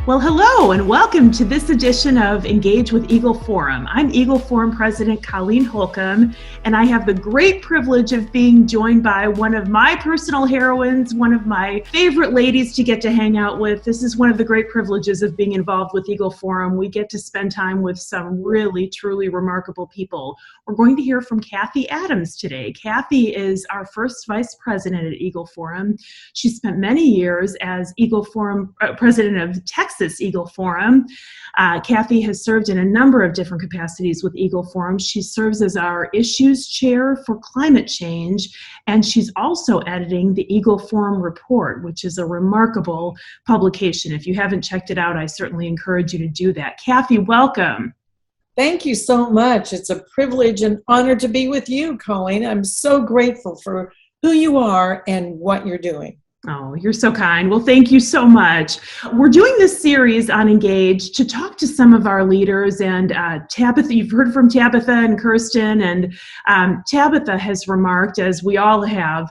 Well, hello and welcome to this edition of Engage with Eagle Forum. I'm Eagle Forum President Colleen Holcomb, and I have the great privilege of being joined by one of my personal heroines, one of my favorite ladies to get to hang out with. This is one of the great privileges of being involved with Eagle Forum. We get to spend time with some really, truly remarkable people. We're going to hear from Cathie Adams today. Cathie is our first vice president at Eagle Forum. She spent many years as Eagle Forum president of Texas Eagle Forum. Cathie has served in a number of different capacities with Eagle Forum. She serves as our issues chair for climate change, and she's also editing the Eagle Forum Report, which is a remarkable publication. If you haven't checked it out, I certainly encourage you to do that. Cathie, welcome. Thank you so much. It's a privilege and honor to be with you, Colleen. I'm so grateful for who you are and what you're doing. Oh, you're so kind. Well, thank you so much. We're doing this series on Engage to talk to some of our leaders, and Tabitha, you've heard from Tabitha and Kirsten, and Tabitha has remarked, as we all have,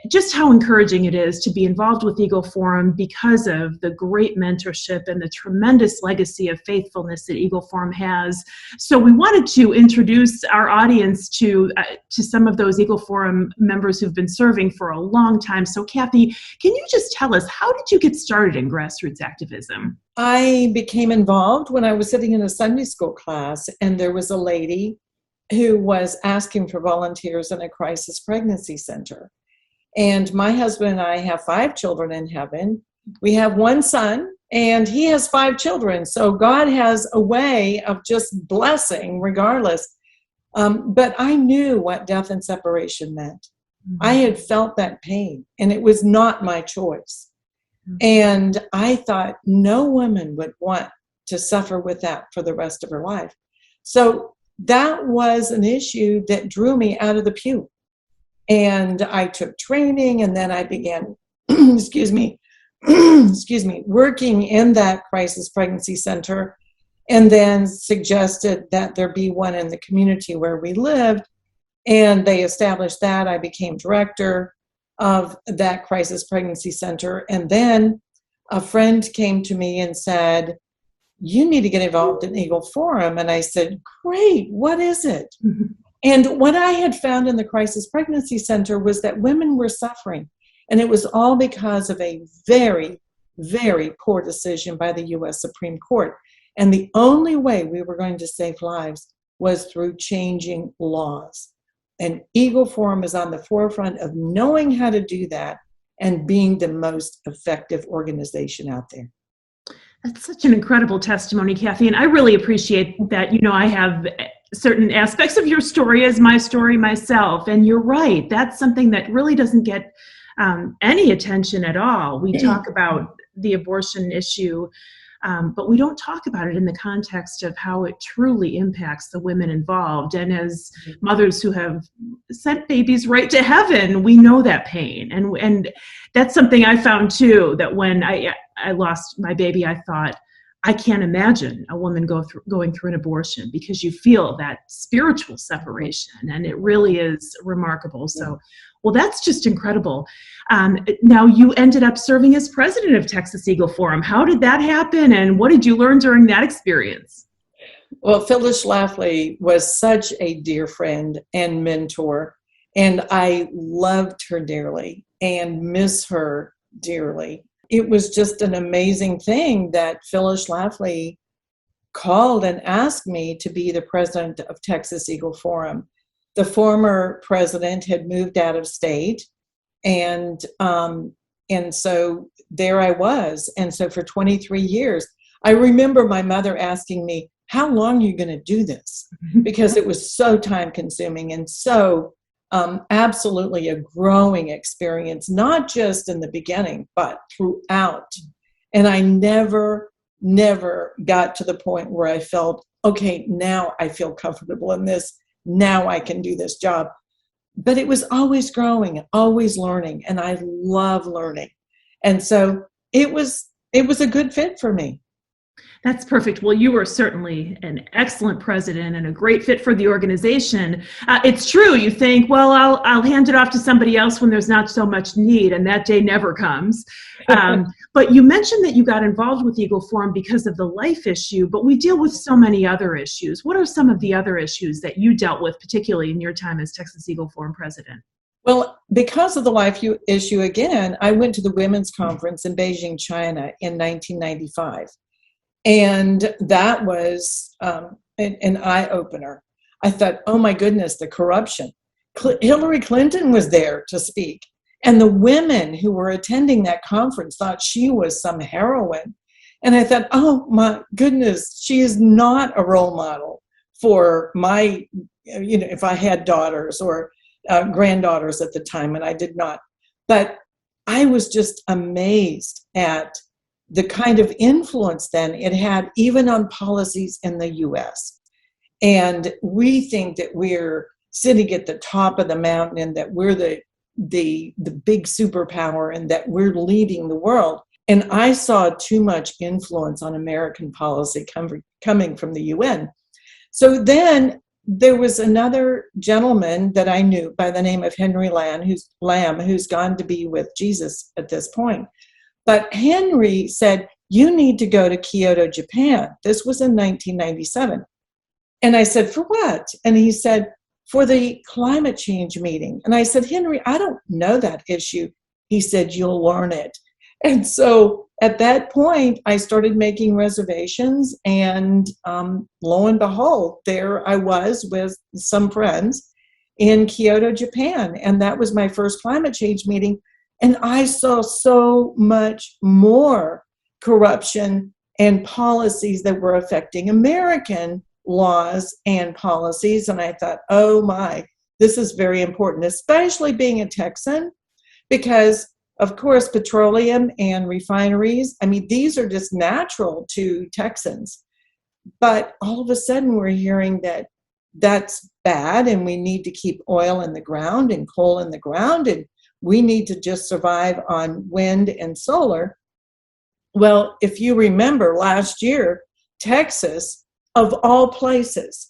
just how encouraging it is to be involved with Eagle Forum because of the great mentorship and the tremendous legacy of faithfulness that Eagle Forum has. So we wanted to introduce our audience to some of those Eagle Forum members who've been serving for a long time. So Cathie, can you just tell us, how did you get started in grassroots activism? I became involved when I was sitting in a Sunday school class, and there was a lady who was asking for volunteers in a crisis pregnancy center. And my husband and I have 5 children in heaven. We have one son, and he has 5 children. So God has a way of just blessing regardless. But I knew what death and separation meant. Mm-hmm. I had felt that pain, and it was not my choice. Mm-hmm. And I thought no woman would want to suffer with that for the rest of her life. So that was an issue that drew me out of the pew. And I took training, and then I began, working in that crisis pregnancy center, and then suggested that there be one in the community where we lived. And they established that. I became director of that crisis pregnancy center. And then a friend came to me and said, "You need to get involved in Eagle Forum." And I said, "Great, what is it?" Mm-hmm. And what I had found in the crisis pregnancy center was that women were suffering. And it was all because of a very, very poor decision by the U.S. Supreme Court. And the only way we were going to save lives was through changing laws. And Eagle Forum is on the forefront of knowing how to do that and being the most effective organization out there. That's such an incredible testimony, Cathie. And I really appreciate that. You know, I have certain aspects of your story as my story myself. And you're right. That's something that really doesn't get any attention at all. We talk about the abortion issue, but we don't talk about it in the context of how it truly impacts the women involved. And as mothers who have sent babies right to heaven, we know that pain. And that's something I found too, that when I lost my baby, I thought, I can't imagine a woman going through an abortion, because you feel that spiritual separation, and it really is remarkable. So, well, that's just incredible. Now, you ended up serving as president of Texas Eagle Forum. How did that happen, and what did you learn during that experience? Well, Phyllis Schlafly was such a dear friend and mentor, and I loved her dearly and miss her dearly. It was just an amazing thing that Phyllis Schlafly called and asked me to be the president of Texas Eagle Forum. The former president had moved out of state, and so there I was. And so for 23 years, I remember my mother asking me, "How long are you going to do this?" Because it was so time consuming and so absolutely a growing experience, not just in the beginning, but throughout. And I never got to the point where I felt, okay, now I feel comfortable in this. Now I can do this job. But it was always growing, always learning. And I love learning. And so it was a good fit for me. That's perfect. Well, you were certainly an excellent president and a great fit for the organization. It's true. You think, well, I'll hand it off to somebody else when there's not so much need, and that day never comes. But you mentioned that you got involved with Eagle Forum because of the life issue, but we deal with so many other issues. What are some of the other issues that you dealt with, particularly in your time as Texas Eagle Forum president? Well, because of the life issue again, I went to the Women's Conference in Beijing, China in 1995. And that was an eye-opener. I thought, oh my goodness, the corruption. Hillary Clinton was there to speak. And the women who were attending that conference thought she was some heroine. And I thought, oh my goodness, she is not a role model for my, if I had daughters or granddaughters at the time, and I did not. But I was just amazed at the kind of influence then it had even on policies in the U.S. And we think that we're sitting at the top of the mountain and that we're the big superpower and that we're leading the world. And I saw too much influence on American policy coming from the UN. So then there was another gentleman that I knew by the name of Henry Lamb, who's gone to be with Jesus at this point. But Henry said, you need to go to Kyoto, Japan. This was in 1997. And I said, for what? And he said, for the climate change meeting. And I said, Henry, I don't know that issue. He said, you'll learn it. And so at that point, I started making reservations. And lo and behold, there I was with some friends in Kyoto, Japan. And that was my first climate change meeting. And I saw so much more corruption and policies that were affecting American laws and policies. And I thought, oh my, this is very important, especially being a Texan, because of course, petroleum and refineries, I mean, these are just natural to Texans. But all of a sudden we're hearing that that's bad and we need to keep oil in the ground and coal in the ground and we need to just survive on wind and solar. Well, if you remember last year, Texas, of all places,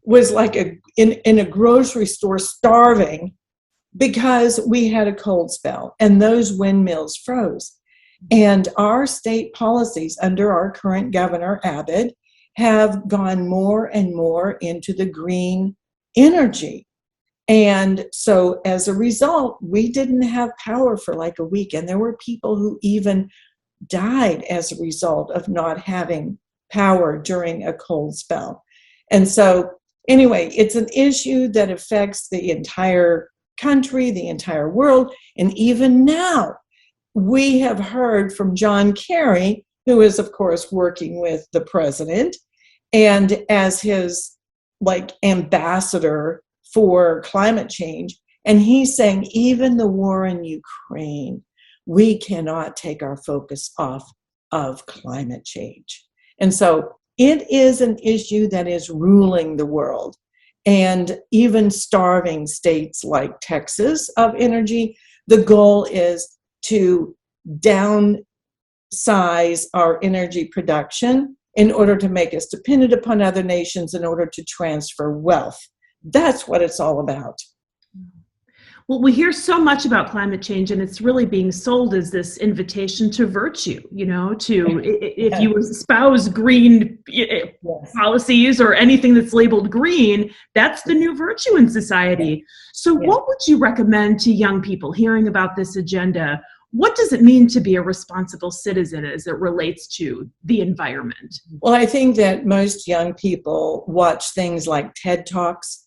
was like in a grocery store starving because we had a cold spell and those windmills froze. And our state policies under our current governor, Abbott, have gone more and more into the green energy. And so as a result, we didn't have power for like a week. And there were people who even died as a result of not having power during a cold spell. And so anyway, it's an issue that affects the entire country, the entire world. And even now, we have heard from John Kerry, who is, of course, working with the president and as his ambassador for climate change. And he's saying, even the war in Ukraine, we cannot take our focus off of climate change. And so it is an issue that is ruling the world and even starving states like Texas of energy. The goal is to downsize our energy production in order to make us dependent upon other nations in order to transfer wealth. That's what it's all about. Well, we hear so much about climate change, and it's really being sold as this invitation to virtue, if you espouse green policies or anything that's labeled green, that's the new virtue in society. So what would you recommend to young people hearing about this agenda? What does it mean to be a responsible citizen as it relates to the environment? Well, I think that most young people watch things like TED Talks.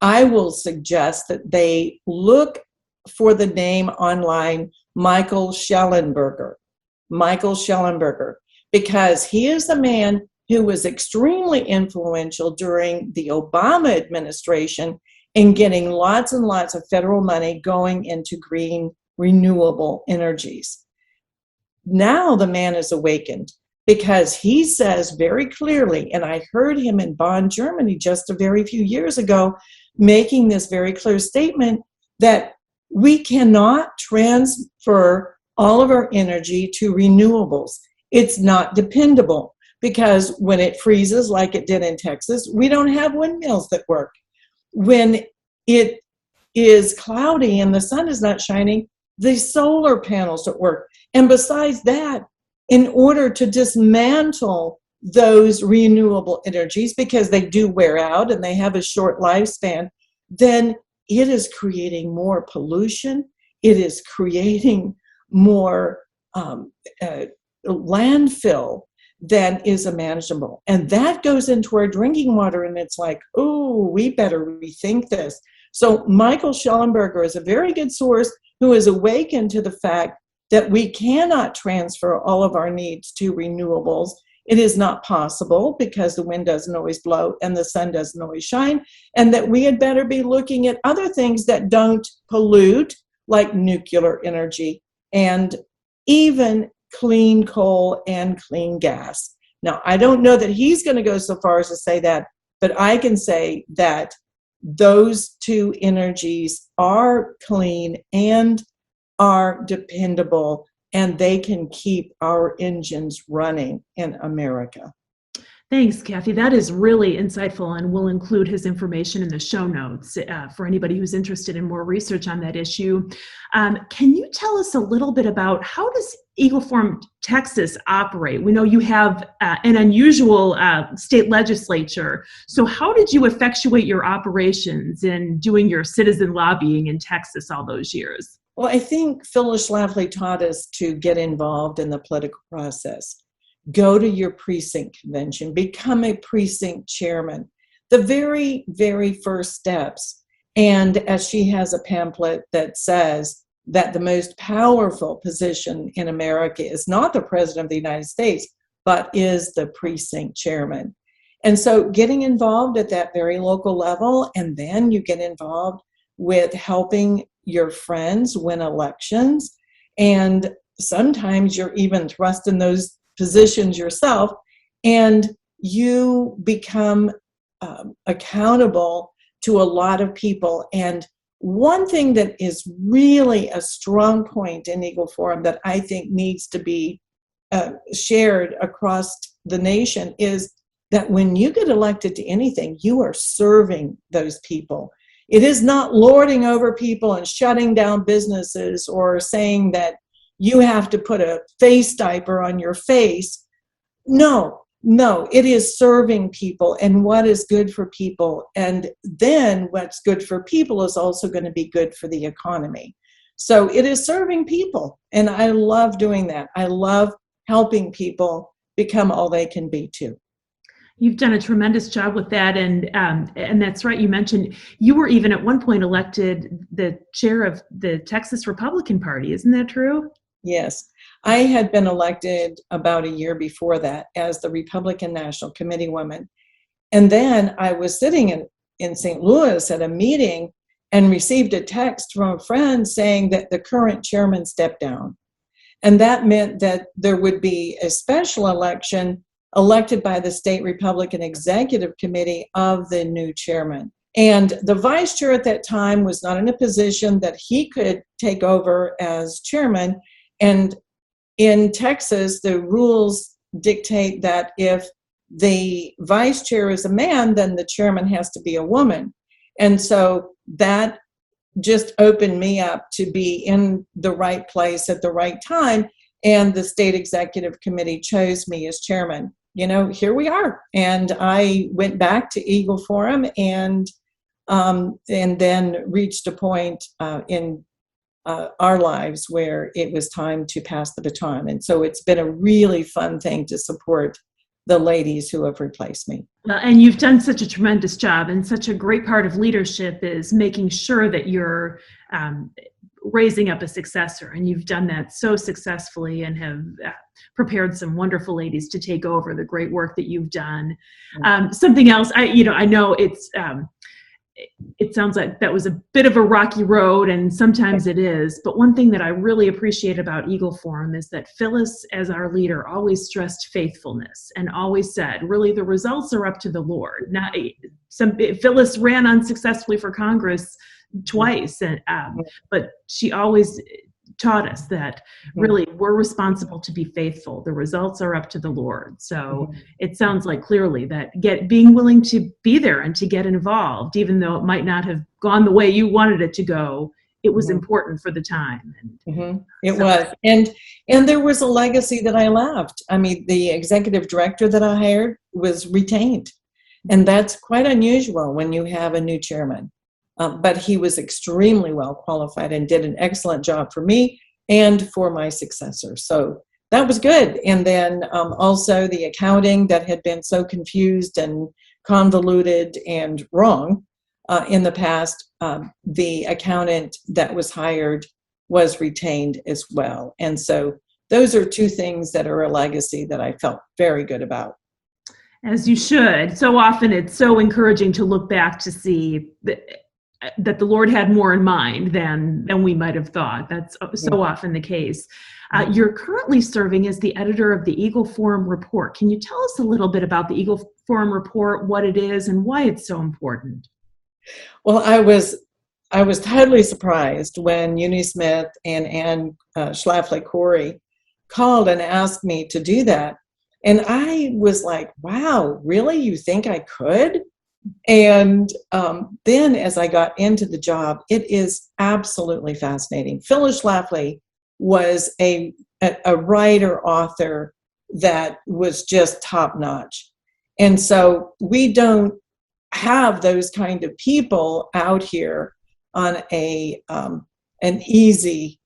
I will suggest that they look for the name online, Michael Shellenberger, because he is a man who was extremely influential during the Obama administration in getting lots and lots of federal money going into green renewable energies. Now the man is awakened because he says very clearly, and I heard him in Bonn, Germany just a very few years ago, making this very clear statement that we cannot transfer all of our energy to renewables. It's not dependable. because when it freezes like it did in Texas, we don't have windmills that work. When it is cloudy and the sun is not shining, the solar panels don't work. And besides that, in order to dismantle those renewable energies, because they do wear out and they have a short lifespan, then it is creating more pollution. It is creating more landfill than is imaginable. And that goes into our drinking water, and it's like, oh, we better rethink this. So Michael Schellenberger is a very good source who is awakened to the fact that we cannot transfer all of our needs to renewables. It is not possible because the wind doesn't always blow and the sun doesn't always shine, and that we had better be looking at other things that don't pollute, like nuclear energy and even clean coal and clean gas. Now, I don't know that he's going to go so far as to say that, but I can say that those two energies are clean and are dependable, and they can keep our engines running in America. Thanks, Cathie. That is really insightful, and we'll include his information in the show notes for anybody who's interested in more research on that issue. Can you tell us a little bit about how does Eagle Forum Texas operate? We know you have an unusual state legislature. So how did you effectuate your operations in doing your citizen lobbying in Texas all those years? Well, I think Phyllis Schlafly taught us to get involved in the political process. Go to your precinct convention, become a precinct chairman. The very, very first steps. And as she has a pamphlet that says that the most powerful position in America is not the president of the United States, but is the precinct chairman. And so getting involved at that very local level, and then you get involved with helping your friends win elections. And sometimes you're even thrust in those positions yourself, and you become accountable to a lot of people. And one thing that is really a strong point in Eagle Forum that I think needs to be shared across the nation is that when you get elected to anything, you are serving those people. It is not lording over people and shutting down businesses or saying that you have to put a face diaper on your face. No, it is serving people and what is good for people. And then what's good for people is also going to be good for the economy. So it is serving people. And I love doing that. I love helping people become all they can be too. You've done a tremendous job with that, and that's right. You mentioned you were even at one point elected the chair of the Texas Republican Party. Isn't that true? Yes. I had been elected about a year before that as the Republican National Committee woman. And then I was sitting in St. Louis at a meeting and received a text from a friend saying that the current chairman stepped down. And that meant that there would be a special election elected by the state Republican Executive Committee of the new chairman. And the vice chair at that time was not in a position that he could take over as chairman. And in Texas, the rules dictate that if the vice chair is a man, then the chairman has to be a woman. And so that just opened me up to be in the right place at the right time. And the state executive committee chose me as chairman. You know, here we are. And I went back to Eagle Forum and then reached a point in our lives where it was time to pass the baton. And so it's been a really fun thing to support the ladies who have replaced me. Well, and you've done such a tremendous job, and such a great part of leadership is making sure that you're raising up a successor, and you've done that so successfully and have prepared some wonderful ladies to take over the great work that you've done. Something else, I know it sounds like that was a bit of a rocky road, and sometimes it is, but one thing that I really appreciate about Eagle Forum is that Phyllis, as our leader, always stressed faithfulness and always said, really, the results are up to the Lord. Now, Phyllis ran unsuccessfully for Congress twice, but she always taught us that really we're responsible to be faithful. The results are up to the Lord. So it sounds like clearly that being willing to be there and to get involved, even though it might not have gone the way you wanted it to go, it was important for the time. It was. And there was a legacy that I left. I mean, the executive director that I hired was retained. And that's quite unusual when you have a new chairman. But he was extremely well qualified and did an excellent job for me and for my successor. So that was good. And then also the accounting that had been so confused and convoluted and wrong in the past, the accountant that was hired was retained as well. And so those are two things that are a legacy that I felt very good about. As you should. So often it's so encouraging to look back to see that the Lord had more in mind than we might have thought. That's so often the case. You're currently serving as the editor of the Eagle Forum Report. Can you tell us a little bit about the Eagle Forum Report, what it is, and why it's so important? Well, I was totally surprised when Uni Smith and Ann Schlafly-Corey called and asked me to do that. And I was like, wow, really? You think I could? And then as I got into the job, it is absolutely fascinating. Phyllis Schlafly was a writer, author that was just top notch. And so we don't have those kind of people out here on an easy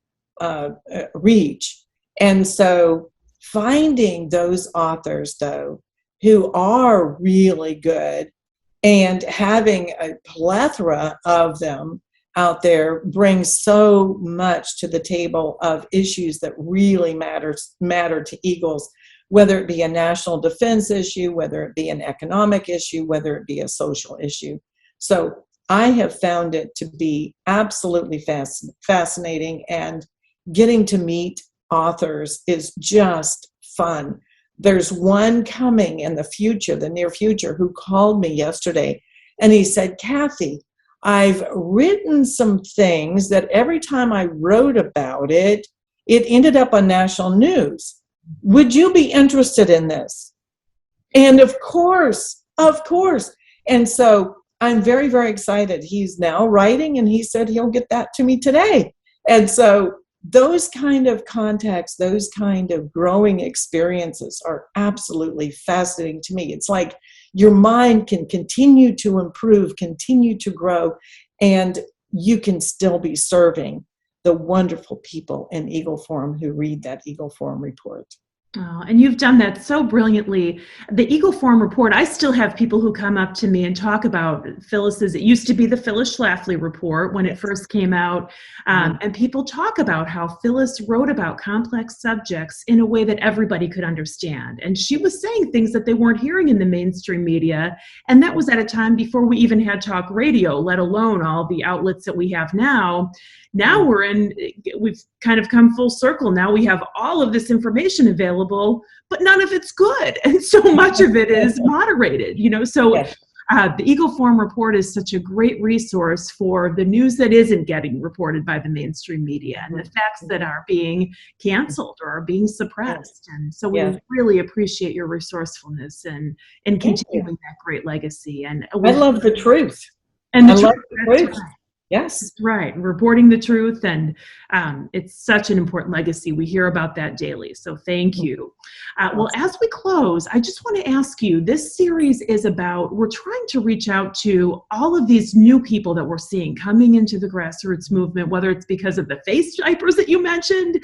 reach. And so finding those authors, though, who are really good and having a plethora of them out there brings so much to the table of issues that really matter to Eagles, whether it be a national defense issue, whether it be an economic issue, whether it be a social issue. So I have found it to be absolutely fascinating, and getting to meet authors is just fun. There's one coming in the future, the near future, who called me yesterday, and he said, Cathie, I've written some things that every time I wrote about it, it ended up on national news. Would you be interested in this? And of course. And so I'm very, very excited. He's now writing, and he said he'll get that to me today. And so those kind of contacts, those kind of growing experiences are absolutely fascinating to me. It's like your mind can continue to improve, continue to grow, and you can still be serving the wonderful people in Eagle Forum who read that Eagle Forum report. Oh, and you've done that so brilliantly. The Eagle Forum Report, I still have people who come up to me and talk about Phyllis's, it used to be the Phyllis Schlafly Report when it first came out, and people talk about how Phyllis wrote about complex subjects in a way that everybody could understand. And she was saying things that they weren't hearing in the mainstream media, and that was at a time before we even had talk radio, let alone all the outlets that we have now. Now we've kind of come full circle. Now we have all of this information available, but none of it's good. And so much of it is moderated, so Yes. The Eagle Forum Report is such a great resource for the news that isn't getting reported by the mainstream media and the facts that are being canceled or are being suppressed. And so we really appreciate your resourcefulness and continuing that great legacy. And I love the truth. And I love the truth. Yes. That's right. Reporting the truth. And it's such an important legacy. We hear about that daily. So thank you. Well, as we close, I just want to ask you, this series is about, we're trying to reach out to all of these new people that we're seeing coming into the grassroots movement, whether it's because of the face diapers that you mentioned,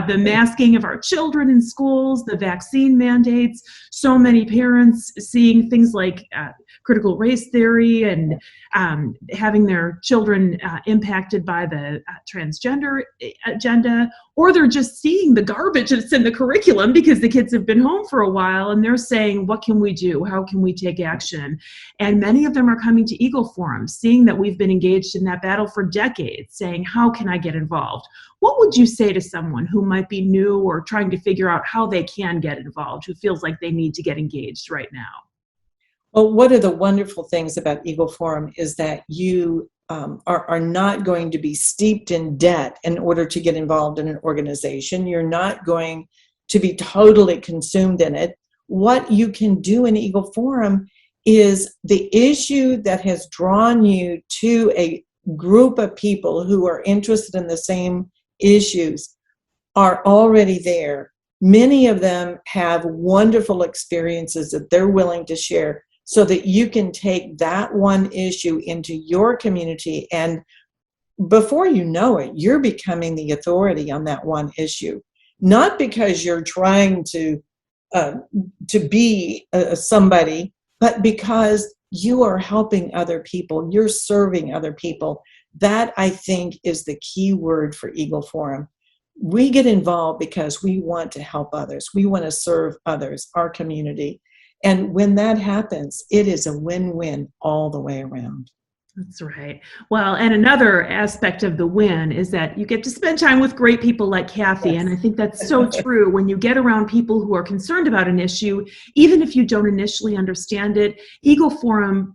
the masking of our children in schools, the vaccine mandates, so many parents seeing things like critical race theory and having their children impacted by the transgender agenda, or they're just seeing the garbage that's in the curriculum because the kids have been home for a while and they're saying, what can we do? How can we take action? And many of them are coming to Eagle Forum, seeing that we've been engaged in that battle for decades, saying, how can I get involved? What would you say to someone who might be new or trying to figure out how they can get involved, who feels like they need to get engaged right now? Well, one of the wonderful things about Eagle Forum is that you are not going to be steeped in debt in order to get involved in an organization. You're not going to be totally consumed in it. What you can do in Eagle Forum is the issue that has drawn you to a group of people who are interested in the same issues are already there. Many of them have wonderful experiences that they're willing to share so that you can take that one issue into your community, and before you know it, you're becoming the authority on that one issue. Not because you're trying to be somebody, but because you are helping other people, you're serving other people. That, I think, is the key word for Eagle Forum. We get involved because we want to help others. We want to serve others, our community. And when that happens, it is a win-win all the way around. That's right. Well, and another aspect of the win is that you get to spend time with great people like Cathie. Yes. And I think that's so true. When you get around people who are concerned about an issue, even if you don't initially understand it, Eagle Forum,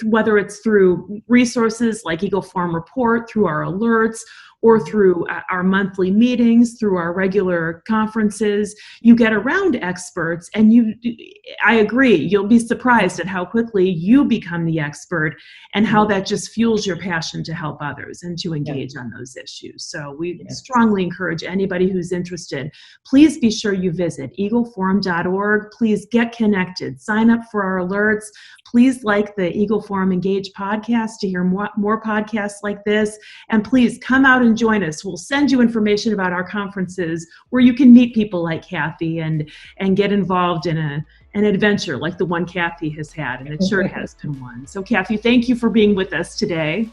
whether it's through resources like Eagle Forum Report, through our alerts, or through our monthly meetings, through our regular conferences, you get around experts, and I agree, you'll be surprised at how quickly you become the expert and how that just fuels your passion to help others and to engage on those issues. So we strongly encourage anybody who's interested, please be sure you visit eagleforum.org. Please get connected, sign up for our alerts. Please like the Eagle Forum Engage podcast to hear more podcasts like this. And please come out and join us. We'll send you information about our conferences where you can meet people like Cathie and get involved in an adventure like the one Cathie has had, and it sure has been one. So Cathie, thank you for being with us today.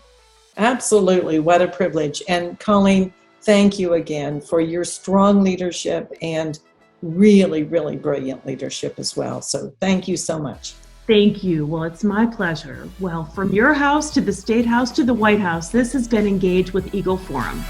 Absolutely. What a privilege. And Colleen, thank you again for your strong leadership and really, really brilliant leadership as well. So thank you so much. Thank you. Well, it's my pleasure. Well, from your house to the State House to the White House, this has been Engage with Eagle Forum.